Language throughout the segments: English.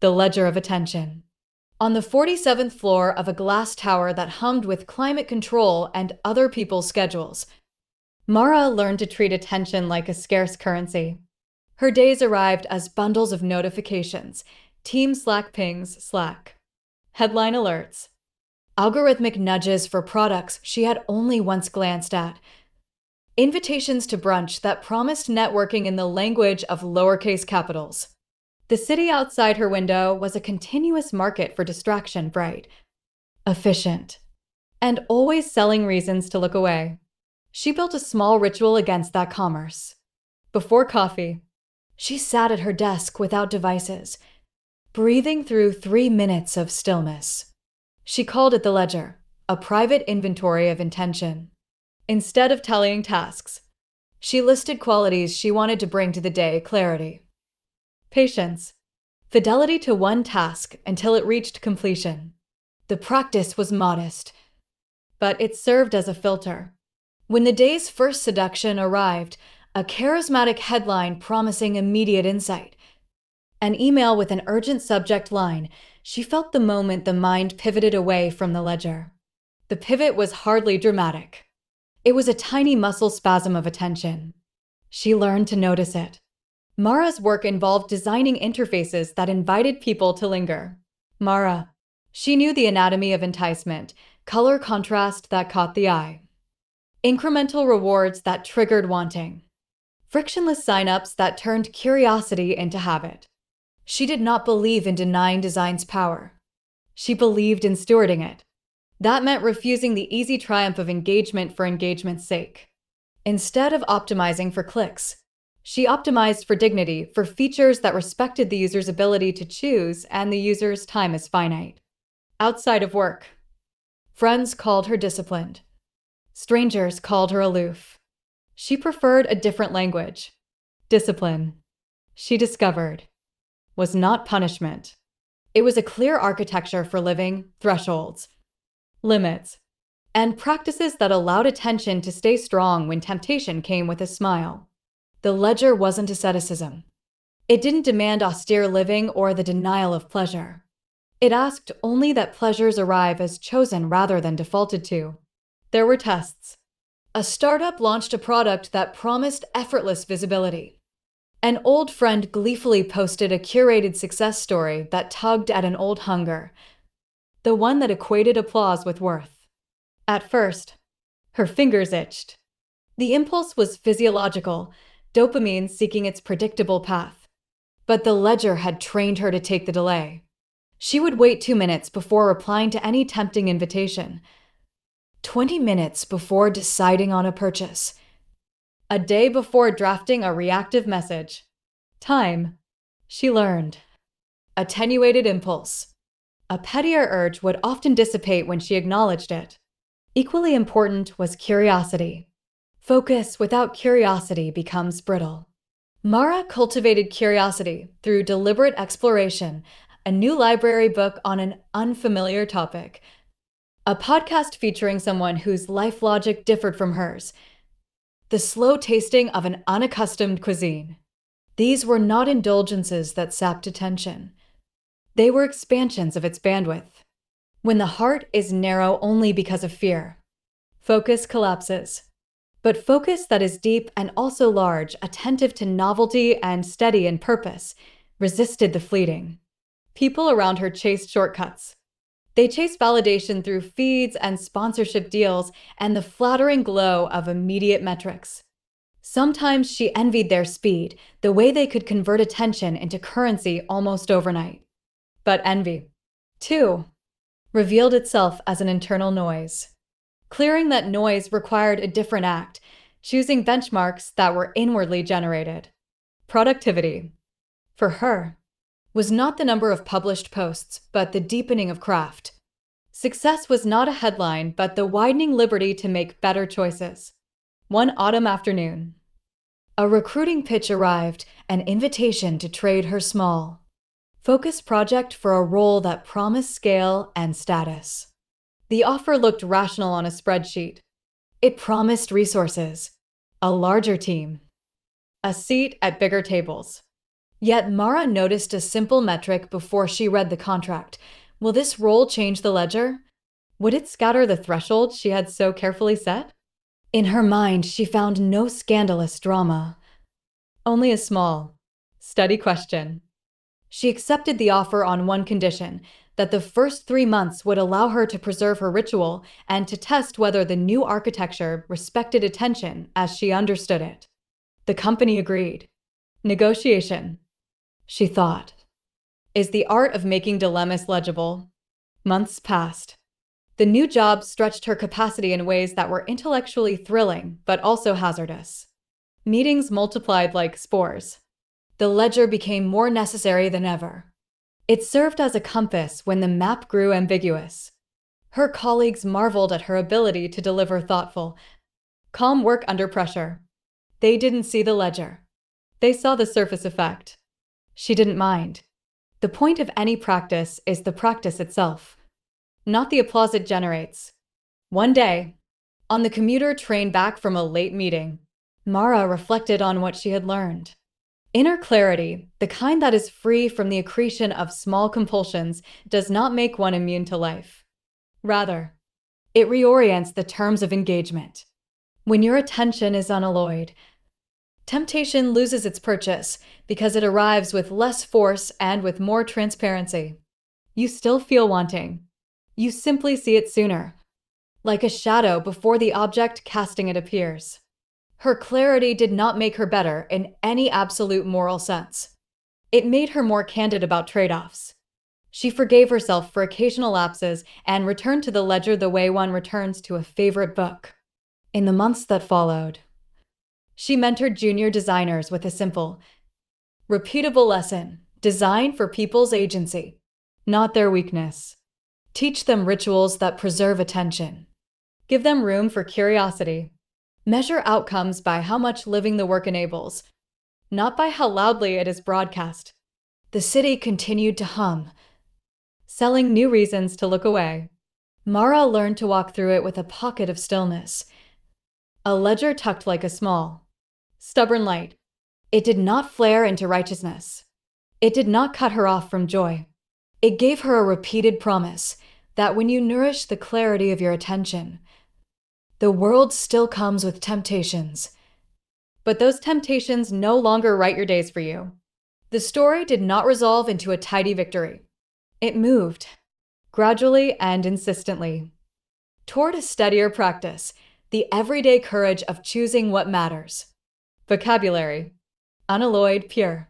The ledger of attention. On the 47th floor of a glass tower that hummed with climate control and other people's schedules, Mara learned to treat attention like a scarce currency. Her days arrived as bundles of notifications, team Slack pings, Slack, headline alerts, algorithmic nudges for products she had only once glanced at, invitations to brunch that promised networking in the language of lowercase capitals. The city outside her window was a continuous market for distraction, bright, efficient, and always selling reasons to look away. She built a small ritual against that commerce. Before coffee, she sat at her desk without devices, breathing through 3 minutes of stillness. She called it the ledger, a private inventory of intention. Instead of tallying tasks, she listed qualities she wanted to bring to the day: clarity, patience, fidelity to one task until it reached completion. The practice was modest, but it served as a filter. When the day's first seduction arrived, a charismatic headline promising immediate insight, an email with an urgent subject line, she felt the moment the mind pivoted away from the ledger. The pivot was hardly dramatic. It was a tiny muscle spasm of attention. She learned to notice it. Mara's work involved designing interfaces that invited people to linger. She knew the anatomy of enticement, color contrast that caught the eye, incremental rewards that triggered wanting, frictionless signups that turned curiosity into habit. She did not believe in denying design's power. She believed in stewarding it. That meant refusing the easy triumph of engagement for engagement's sake. Instead of optimizing for clicks, she optimized for dignity, for features that respected the user's ability to choose, and the user's time is finite. Outside of work, friends called her disciplined. Strangers called her aloof. She preferred a different language. Discipline, she discovered, was not punishment. It was a clear architecture for living, thresholds, limits, and practices that allowed attention to stay strong when temptation came with a smile. The ledger wasn't asceticism. It didn't demand austere living or the denial of pleasure. It asked only that pleasures arrive as chosen rather than defaulted to. There were tests. A startup launched a product that promised effortless visibility. An old friend gleefully posted a curated success story that tugged at an old hunger, the one that equated applause with worth. At first, her fingers itched. The impulse was physiological, dopamine seeking its predictable path. But the ledger had trained her to take the delay. She would wait 2 minutes before replying to any tempting invitation, 20 minutes before deciding on a purchase, a day before drafting a reactive message. Time, she learned, attenuated impulse. A pettier urge would often dissipate when she acknowledged it. Equally important was curiosity. Focus without curiosity becomes brittle. Mara cultivated curiosity through deliberate exploration, a new library book on an unfamiliar topic, a podcast featuring someone whose life logic differed from hers, the slow tasting of an unaccustomed cuisine. These were not indulgences that sapped attention. They were expansions of its bandwidth. When the heart is narrow only because of fear, focus collapses. But focus that is deep and also large, attentive to novelty and steady in purpose, resisted the fleeting. People around her chased shortcuts. They chased validation through feeds and sponsorship deals and the flattering glow of immediate metrics. Sometimes she envied their speed, the way they could convert attention into currency almost overnight. But envy, too, revealed itself as an internal noise. Clearing that noise required a different act, choosing benchmarks that were inwardly generated. Productivity, for her, was not the number of published posts, but the deepening of craft. Success was not a headline, but the widening liberty to make better choices. One autumn afternoon, a recruiting pitch arrived, an invitation to trade her small, focused project for a role that promised scale and status. The offer looked rational on a spreadsheet. It promised resources, a larger team, a seat at bigger tables. Yet Mara noticed a simple metric before she read the contract. Will this role change the ledger? Would it scatter the threshold she had so carefully set? In her mind, she found no scandalous drama, only a small, steady question. She accepted the offer on one condition, that the first 3 months would allow her to preserve her ritual and to test whether the new architecture respected attention as she understood it. The company agreed. Negotiation, she thought, is the art of making dilemmas legible. Months passed. The new job stretched her capacity in ways that were intellectually thrilling, but also hazardous. Meetings multiplied like spores. The ledger became more necessary than ever. It served as a compass when the map grew ambiguous. Her colleagues marveled at her ability to deliver thoughtful, calm work under pressure. They didn't see the ledger. They saw the surface effect. She didn't mind. The point of any practice is the practice itself, not the applause it generates. One day, on the commuter train back from a late meeting, Mara reflected on what she had learned. Inner clarity, the kind that is free from the accretion of small compulsions, does not make one immune to life. Rather, it reorients the terms of engagement. When your attention is unalloyed, temptation loses its purchase because it arrives with less force and with more transparency. You still feel wanting. You simply see it sooner, like a shadow before the object casting it appears. Her clarity did not make her better in any absolute moral sense. It made her more candid about trade-offs. She forgave herself for occasional lapses and returned to the ledger the way one returns to a favorite book. In the months that followed, she mentored junior designers with a simple, repeatable lesson: design for people's agency, not their weakness. Teach them rituals that preserve attention. Give them room for curiosity. Measure outcomes by how much living the work enables, not by how loudly it is broadcast. The city continued to hum, selling new reasons to look away. Mara learned to walk through it with a pocket of stillness, a ledger tucked like a small, stubborn light. It did not flare into righteousness. It did not cut her off from joy. It gave her a repeated promise that when you nourish the clarity of your attention, the world still comes with temptations. But those temptations no longer write your days for you. The story did not resolve into a tidy victory. It moved, gradually and insistently, toward a steadier practice, the everyday courage of choosing what matters. Vocabulary, unalloyed, pure,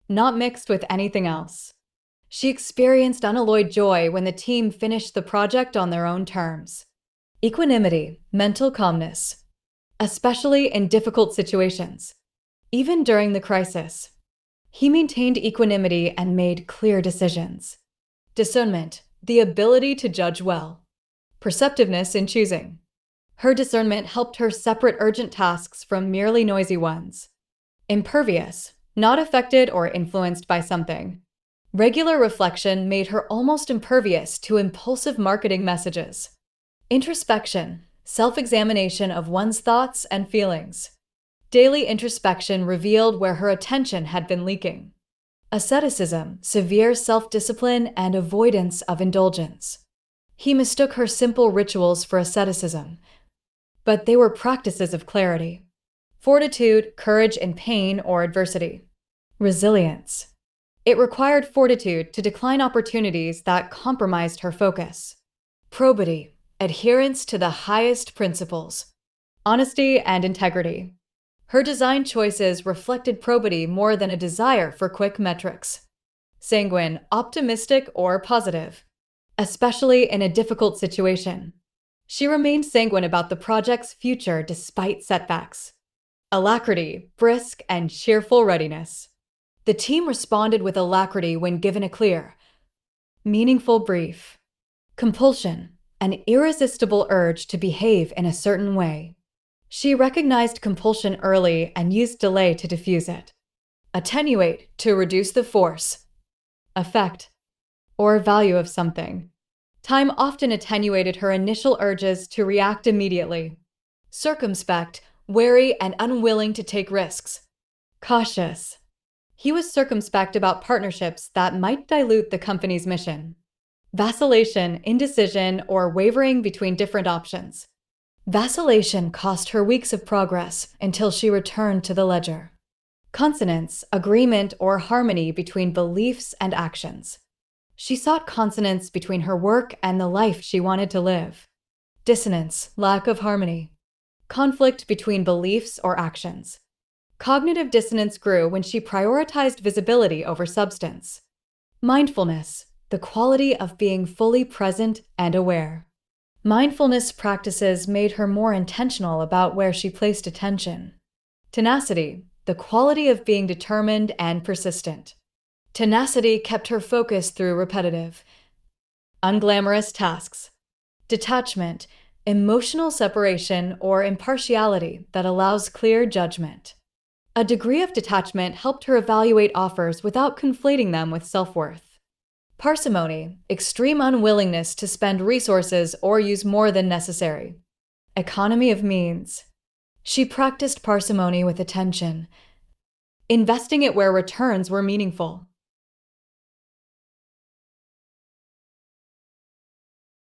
not mixed with anything else. She experienced unalloyed joy when the team finished the project on their own terms. Equanimity, mental calmness, especially in difficult situations. Even during the crisis, he maintained equanimity and made clear decisions. Discernment, the ability to judge well. Perceptiveness in choosing. Her discernment helped her separate urgent tasks from merely noisy ones. Impervious, not affected or influenced by something. Regular reflection made her almost impervious to impulsive marketing messages. Introspection, self-examination of one's thoughts and feelings. Daily introspection revealed where her attention had been leaking. Asceticism, severe self-discipline and avoidance of indulgence. He mistook her simple rituals for asceticism, but they were practices of clarity. Fortitude, courage in pain or adversity. Resilience. It required fortitude to decline opportunities that compromised her focus. Probity, adherence to the highest principles. Honesty and integrity. Her design choices reflected probity more than a desire for quick metrics. Sanguine, optimistic or positive, especially in a difficult situation. She remained sanguine about the project's future despite setbacks. Alacrity, brisk and cheerful readiness. The team responded with alacrity when given a clear, meaningful brief. Compulsion, an irresistible urge to behave in a certain way. She recognized compulsion early and used delay to diffuse it. Attenuate, to reduce the force, effect, or value of something. Time often attenuated her initial urges to react immediately. Circumspect, wary and unwilling to take risks. Cautious, He was circumspect about partnerships that might dilute the company's mission. Vacillation, indecision, or wavering between different options. Vacillation cost her weeks of progress until she returned to the ledger. Consonance, agreement, or harmony between beliefs and actions. She sought consonance between her work and the life she wanted to live. Dissonance, lack of harmony. Conflict between beliefs or actions. Cognitive dissonance grew when she prioritized visibility over substance. Mindfulness, the quality of being fully present and aware. Mindfulness practices made her more intentional about where she placed attention. Tenacity, the quality of being determined and persistent. Tenacity kept her focused through repetitive, unglamorous tasks. Detachment, emotional separation or impartiality that allows clear judgment. A degree of detachment helped her evaluate offers without conflating them with self-worth. Parsimony, extreme unwillingness to spend resources or use more than necessary. Economy of means. She practiced parsimony with attention, investing it where returns were meaningful.